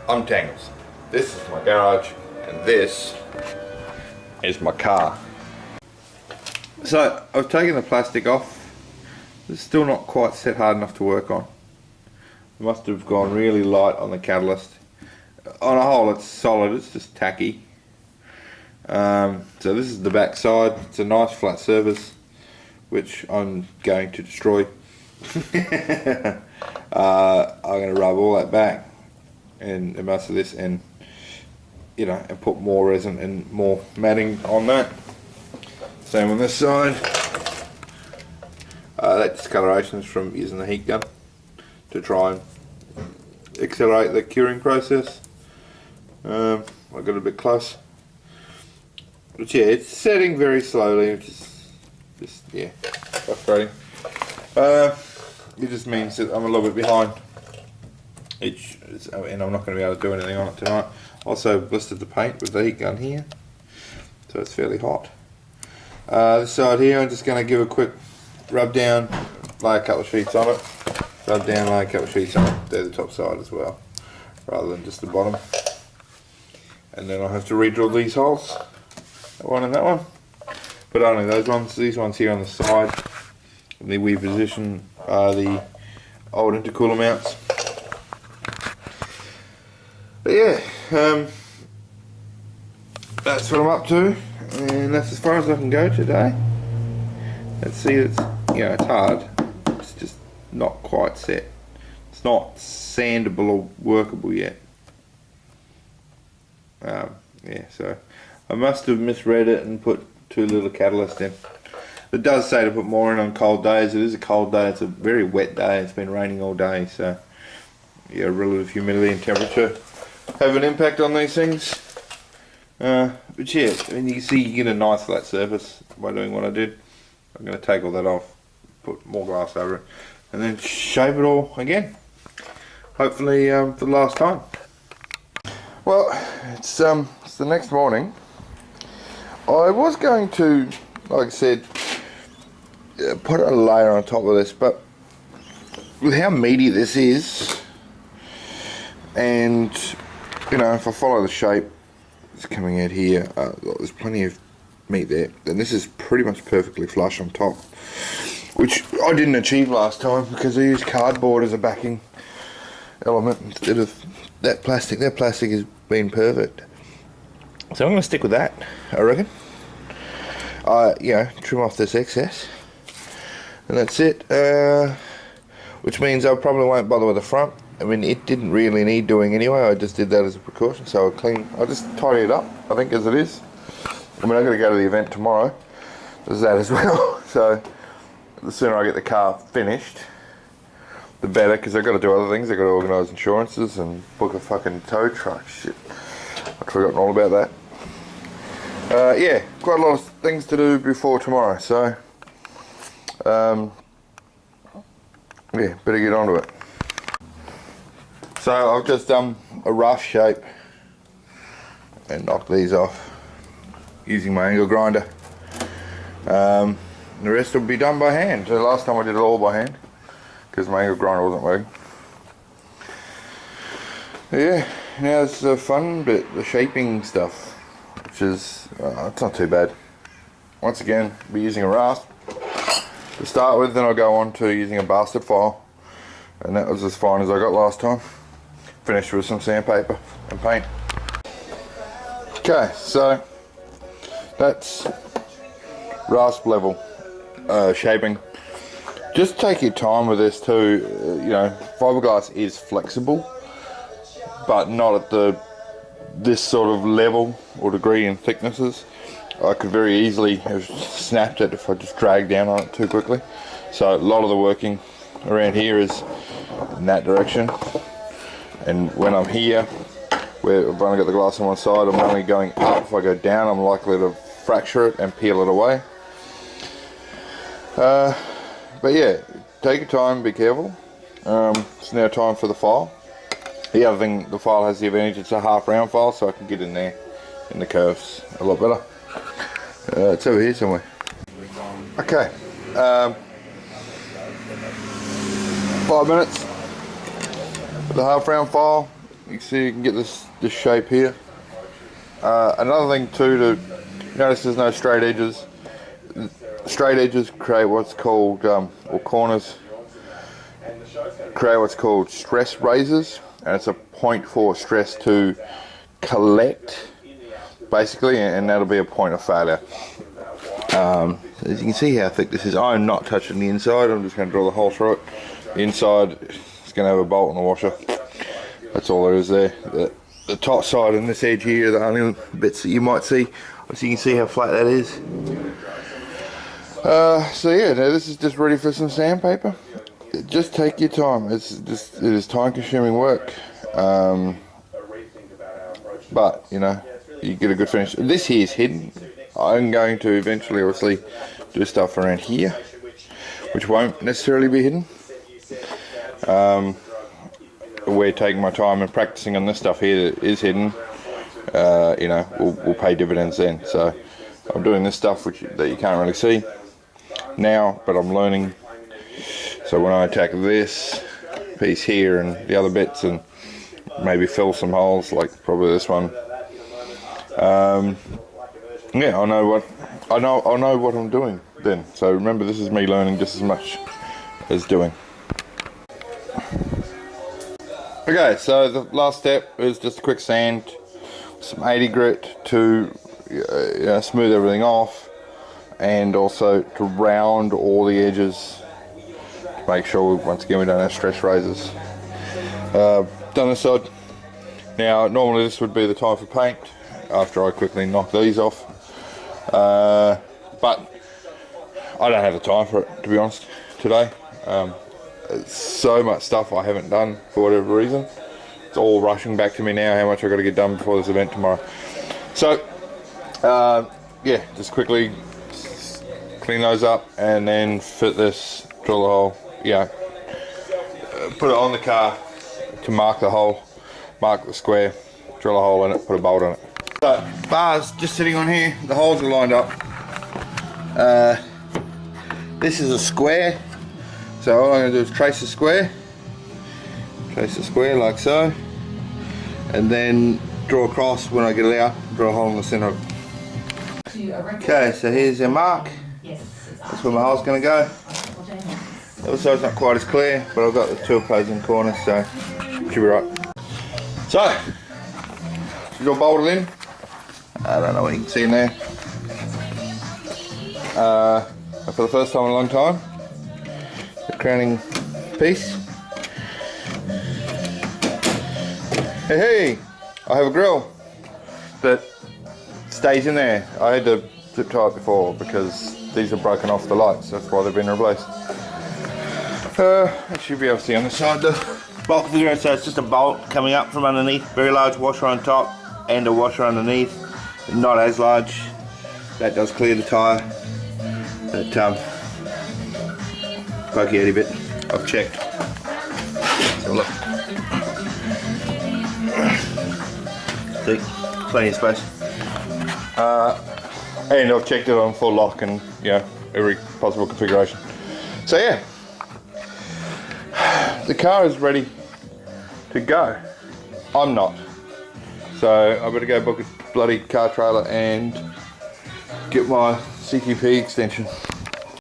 untangles. This is my garage and this is my car. So I've taken the plastic off. It's still not quite set hard enough to work on. I must have gone really light on the catalyst. On a whole it's solid, it's just tacky. So this is the back side. It's a nice flat surface which I'm going to destroy. I'm going to rub all that back and most of this, and you know, and put more resin and more matting on that. Same on this side. That discoloration is from using the heat gun to try and accelerate the curing process. I got a bit close, but yeah, it's setting very slowly, which is just yeah, frustrating. It just means that I'm a little bit behind. And I'm not going to be able to do anything on it tonight. Also blistered the paint with the heat gun here, so it's fairly hot. This side here, I'm just going to give a quick rub down, lay a couple of sheets on it, rub down, lay a couple of sheets on it. They're the top side as well, rather than just the bottom. And then I'll have to re-drill these holes, that one and that one. But only those ones. These ones here on the side, the weird position, are the old intercooler mounts. But yeah, that's what I'm up to, and that's as far as I can go today. Let's see, it's, you know, it's hard. It's just not quite set. It's not sandable or workable yet. Yeah, so I must have misread it and put too little catalyst in. It does say to put more in on cold days. It is a cold day. It's a very wet day. It's been raining all day, so yeah, relative humidity and temperature have an impact on these things. But yeah, I mean, you can see you get a nice flat surface by doing what I did. I'm going to take all that off, put more glass over it, and then shape it all again. Hopefully for the last time. Well, it's the next morning. I was going to, like I said, put a layer on top of this, but with how meaty this is, and you know, if I follow the shape it's coming out here, there's plenty of meat there, and this is pretty much perfectly flush on top, which I didn't achieve last time because I used cardboard as a backing element instead of that plastic. That plastic has been perfect, so I'm going to stick with that, I reckon. You know, trim off this excess, and that's it, which means I probably won't bother with the front. I mean, it didn't really need doing anyway. I just did that as a precaution, so I'll just tidy it up, I think, as it is. I mean, I've got to go to the event tomorrow. There's that as well. So the sooner I get the car finished, the better, because I've got to do other things. I've got to organise insurances and book a fucking tow truck. Shit, I'd forgotten all about that. Yeah, quite a lot of things to do before tomorrow, so yeah, better get onto it. So I've just done a rough shape and knocked these off using my angle grinder. The rest will be done by hand. So last time I did it all by hand because my angle grinder wasn't working. Yeah, now it's the fun bit, the shaping stuff, which is, it's not too bad. Once again, I'll be using a rasp to start with, then I'll go on to using a bastard file, and that was as fine as I got last time. Finished with some sandpaper and paint. Okay, so that's rasp level shaping. Just take your time with this too. You know, fiberglass is flexible, but not at this sort of level or degree in thicknesses. I could very easily have snapped it if I just dragged down on it too quickly. So a lot of the working around here is in that direction. And when I'm here, where I've only got the glass on one side, I'm only going up. If I go down, I'm likely to fracture it and peel it away. But yeah, take your time, be careful. It's now time for the file. The other thing, the file has the advantage, it's a half round file, so I can get in there in the curves a lot better. It's over here somewhere. Okay, 5 minutes. The half round file, You can see you can get this shape here. Another thing too, to notice there's no straight edges. Straight edges create what's called, or corners create what's called stress raises, and it's a point for stress to collect basically, and that'll be a point of failure. As you can see how thick this is, I'm not touching the inside, I'm just going to drill the hole through it. The inside is going to have a bolt and a washer. That's all there is there. The top side and this edge here are the only bits that you might see. So you can see how flat that is. So yeah, now this is just ready for some sandpaper. Just take your time. It is time consuming work. But you know, you get a good finish. This here is hidden. I'm going to eventually obviously do stuff around here, which won't necessarily be hidden. We're taking my time and practicing on this stuff here that is hidden. You know, we'll pay dividends then. So I'm doing this stuff that you can't really see now, but I'm learning. So when I attack this piece here and the other bits, and maybe fill some holes like probably this one, yeah, I know what I'm doing then. So remember, this is me learning just as much as doing. Okay, so the last step is just a quick sand, some 80 grit to smooth everything off, and also to round all the edges to make sure once again we don't have stress raises. Done this side. Now normally this would be the time for paint after I quickly knock these off, but I don't have the time for it, to be honest, today. So much stuff I haven't done for whatever reason. It's all rushing back to me now, how much I've got to get done before this event tomorrow. So yeah, just quickly clean those up and then fit this, drill the hole, put it on the car to mark the hole, mark the square, drill a hole in it, put a bolt on it. So bars just sitting on here, the holes are lined up. This is a square, so all I'm going to do is trace the square like so, and then draw across when I get it out, draw a hole in the centre of it. Okay, so here's your mark. That's where my hole's going to go. The other side's not quite as clear, but I've got the two opposing corners, so should be right. So, it's all bolted in. I don't know what you can see in there. For the first time in a long time, the crowning piece. Hey, I have a grill that stays in there. I had to zip tie it before because these are broken off the lights, that's why they've been replaced. I should be able to see on the side the bulk figure, so it's just a bolt coming up from underneath, very large washer on top and a washer underneath, not as large. That does clear the tyre. That pokey out a bit, I've checked. So look. See, plenty of space. And I've checked it on full lock and every possible configuration. So yeah, the car is ready to go. I'm not. So I better go book a bloody car trailer and get my CTP extension.